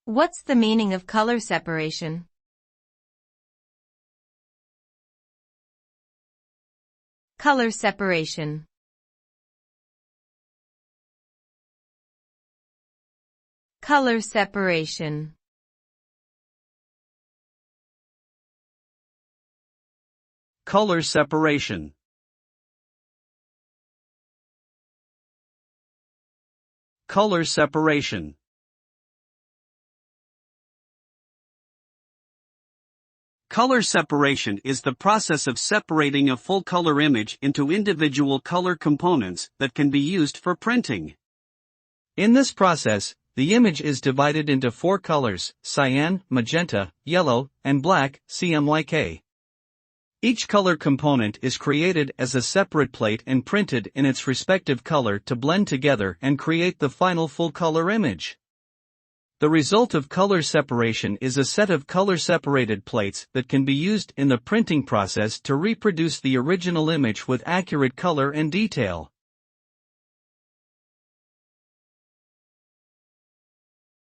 What's the meaning of color separation? Color separation. Color separation. Color separation. Color separation. Color separation is the process of separating a full color image into individual color components that can be used for printing. In this process, the image is divided into 4 colors: cyan, magenta, yellow, and black, CMYK. Each color component is created as a separate plate and printed in its respective color to blend together and create the final full-color image. The result of color separation is a set of color-separated plates that can be used in the printing process to reproduce the original image with accurate color and detail.